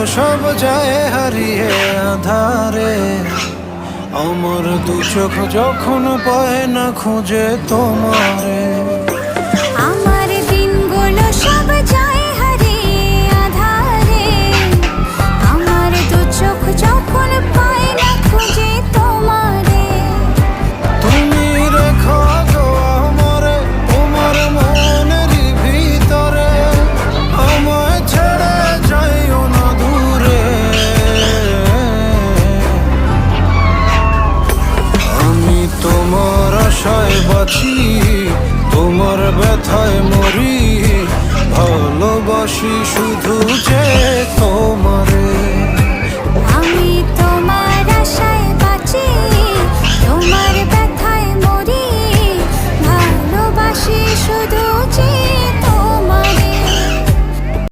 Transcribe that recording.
সব যায় হারিয়ে আধারে। আমার দু চোখ যখন পায় না খুঁজে তোমারে। আমার দিনগুলো সব যায় হারিয়ে আঁধারে। আমার দু চোখ যখন পায় না খুঁজে তোমারে। তুমি রেখো গো আমারে তোমার মনেরই ভিতরে, আমায় ছেড়ে যাইও না দূরে। আমি তোমার আশায় বাঁচি, তোমার ব্যথায় মরি, ভালোবাসি শুধু যে তোমারে।